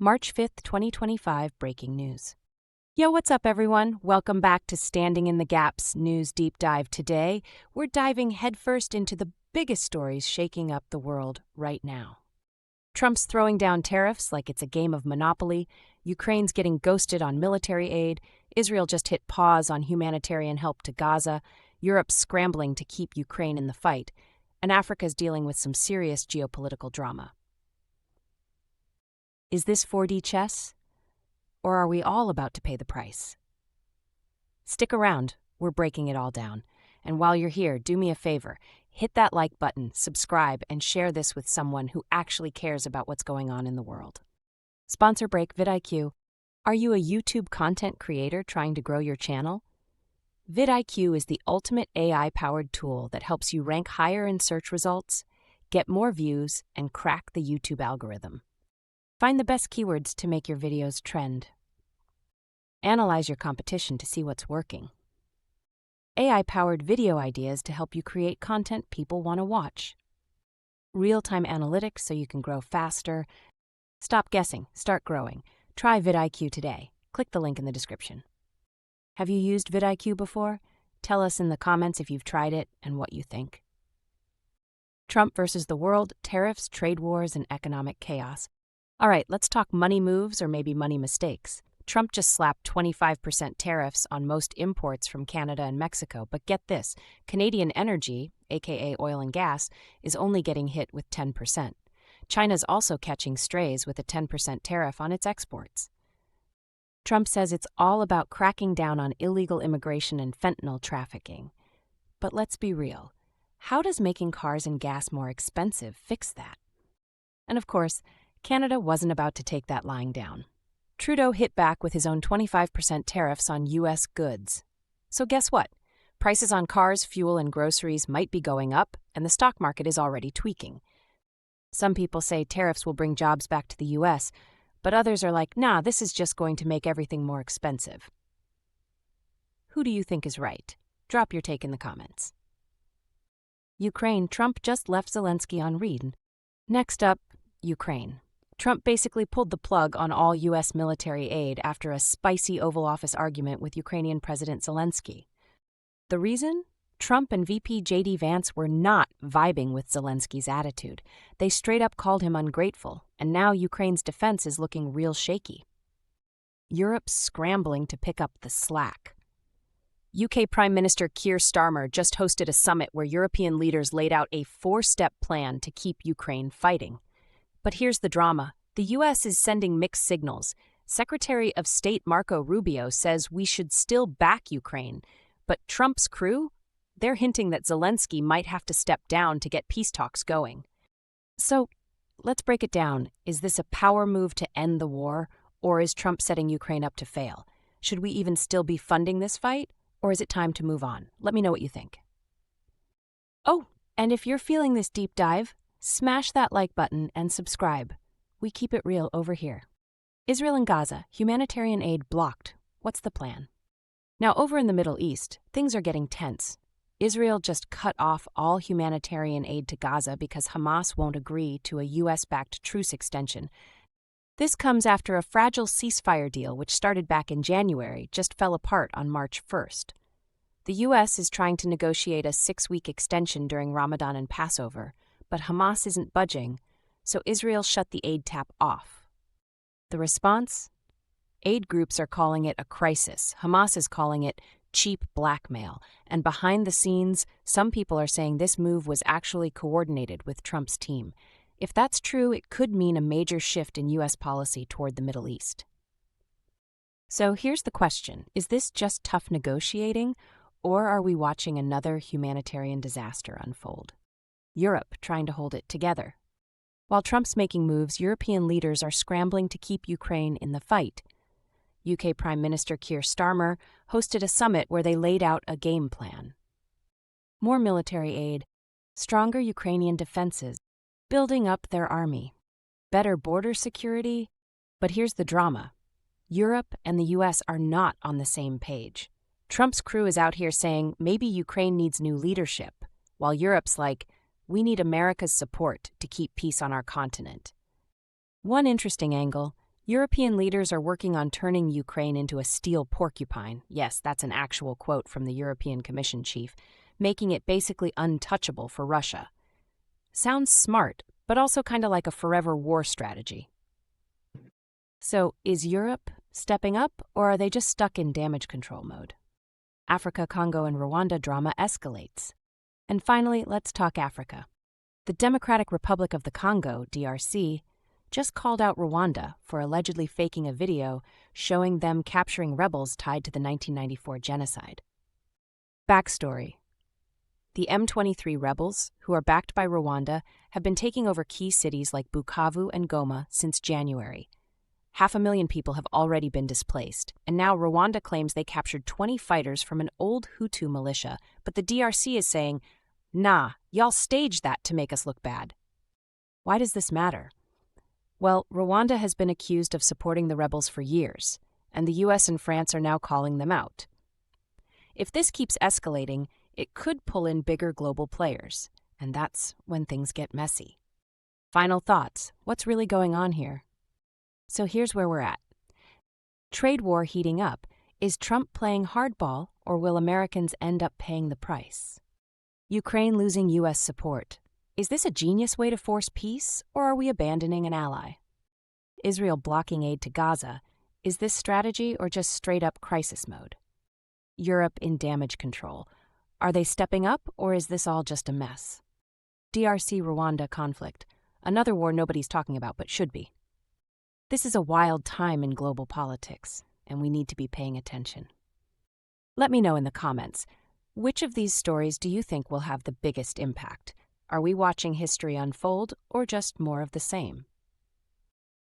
March 5th, 2025, breaking news. Yo, what's up, everyone? Welcome back to Standing in the Gap's News Deep Dive. Today, we're diving headfirst into the biggest stories shaking up the world right now. Trump's throwing down tariffs like it's a game of Monopoly, Ukraine's getting ghosted on military aid, Israel just hit pause on humanitarian help to Gaza, Europe's scrambling to keep Ukraine in the fight, and Africa's dealing with some serious geopolitical drama. Is this 4D chess? Or are we all about to pay the price? Stick around, we're breaking it all down. And while you're here, do me a favor, hit that like button, subscribe, and share this with someone who actually cares about what's going on in the world. Sponsor break VidIQ. Are you a YouTube content creator trying to grow your channel? VidIQ is the ultimate AI-powered tool that helps you rank higher in search results, get more views, and crack the YouTube algorithm. Find the best keywords to make your videos trend. Analyze your competition to see what's working. AI-powered video ideas to help you create content people want to watch. Real-time analytics so you can grow faster. Stop guessing, start growing. Try VidIQ today. Click the link in the description. Have you used VidIQ before? Tell us in the comments if you've tried it and what you think. Trump versus the world, tariffs, trade wars, and economic chaos. All right, let's talk money moves or maybe money mistakes. Trump just slapped 25% tariffs on most imports from Canada and Mexico, but get this, Canadian energy, aka oil and gas, is only getting hit with 10%. China's also catching strays with a 10% tariff on its exports. Trump says it's all about cracking down on illegal immigration and fentanyl trafficking. But let's be real, how does making cars and gas more expensive fix that? And of course, Canada wasn't about to take that lying down. Trudeau hit back with his own 25% tariffs on U.S. goods. So guess what? Prices on cars, fuel, and groceries might be going up, and the stock market is already tweaking. Some people say tariffs will bring jobs back to the U.S., but others are like, nah, this is just going to make everything more expensive. Who do you think is right? Drop your take in the comments. Ukraine, Trump just left Zelensky on read. Next up, Ukraine. Trump basically pulled the plug on all U.S. military aid after a spicy Oval Office argument with Ukrainian President Zelensky. The reason? Trump and VP J.D. Vance were not vibing with Zelensky's attitude. They straight up called him ungrateful, and now Ukraine's defense is looking real shaky. Europe's scrambling to pick up the slack. UK Prime Minister Keir Starmer just hosted a summit where European leaders laid out a 4-step plan to keep Ukraine fighting. But here's the drama. The U.S. is sending mixed signals. Secretary of State Marco Rubio says we should still back Ukraine, but Trump's crew? They're hinting that Zelensky might have to step down to get peace talks going. So, let's break it down. Is this a power move to end the war, or is Trump setting Ukraine up to fail? Should we even still be funding this fight, or is it time to move on? Let me know what you think. Oh, and if you're feeling this deep dive, smash that like button and subscribe. We keep it real over here. Israel and Gaza, humanitarian aid blocked. What's the plan? Now, over in the Middle East, things are getting tense. Israel just cut off all humanitarian aid to Gaza because Hamas won't agree to a U.S.-backed truce extension. This comes after a fragile ceasefire deal, which started back in January, just fell apart on March 1st. The U.S. is trying to negotiate a 6-week extension during Ramadan and Passover, but Hamas isn't budging, so Israel shut the aid tap off. The response? Aid groups are calling it a crisis. Hamas is calling it cheap blackmail. And behind the scenes, some people are saying this move was actually coordinated with Trump's team. If that's true, it could mean a major shift in U.S. policy toward the Middle East. So here's the question. Is this just tough negotiating, or are we watching another humanitarian disaster unfold? Europe trying to hold it together. While Trump's making moves, European leaders are scrambling to keep Ukraine in the fight. UK Prime Minister Keir Starmer hosted a summit where they laid out a game plan. More military aid, stronger Ukrainian defenses, building up their army, better border security. But here's the drama. Europe and the US are not on the same page. Trump's crew is out here saying maybe Ukraine needs new leadership, while Europe's like, we need America's support to keep peace on our continent. One interesting angle, European leaders are working on turning Ukraine into a steel porcupine. Yes, that's an actual quote from the European Commission chief, making it basically untouchable for Russia. Sounds smart, but also kind of like a forever war strategy. So, is Europe stepping up, or are they just stuck in damage control mode? Africa, Congo, and Rwanda drama escalates. And finally, let's talk Africa. The Democratic Republic of the Congo, DRC, just called out Rwanda for allegedly faking a video showing them capturing rebels tied to the 1994 genocide. Backstory: the M23 rebels, who are backed by Rwanda, have been taking over key cities like Bukavu and Goma since January. 500,000 people have already been displaced, and now Rwanda claims they captured 20 fighters from an old Hutu militia, but the DRC is saying, nah, y'all staged that to make us look bad. Why does this matter? Well, Rwanda has been accused of supporting the rebels for years, and the US and France are now calling them out. If this keeps escalating, it could pull in bigger global players, and that's when things get messy. Final thoughts: what's really going on here? So here's where we're at. Trade war heating up. Is Trump playing hardball, or will Americans end up paying the price? Ukraine losing US support. Is this a genius way to force peace, or are we abandoning an ally? Israel blocking aid to Gaza. Is this strategy or just straight-up crisis mode? Europe in damage control. Are they stepping up, or is this all just a mess? DRC-Rwanda conflict. Another war nobody's talking about but should be. This is a wild time in global politics, and we need to be paying attention. Let me know in the comments, which of these stories do you think will have the biggest impact? Are we watching history unfold, or just more of the same?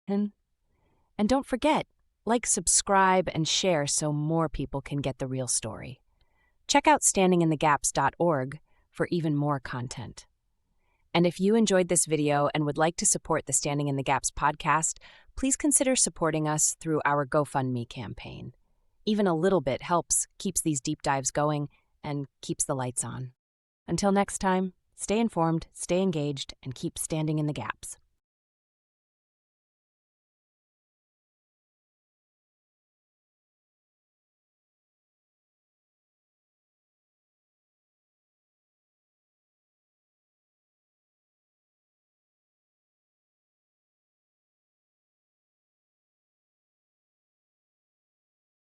And don't forget, like, subscribe, and share so more people can get the real story. Check out standinginthegaps.org for even more content. And if you enjoyed this video and would like to support the Standing in the Gaps podcast, please consider supporting us through our GoFundMe campaign. Even a little bit helps, keeps these deep dives going, and keeps the lights on. Until next time, stay informed, stay engaged, and keep standing in the gaps.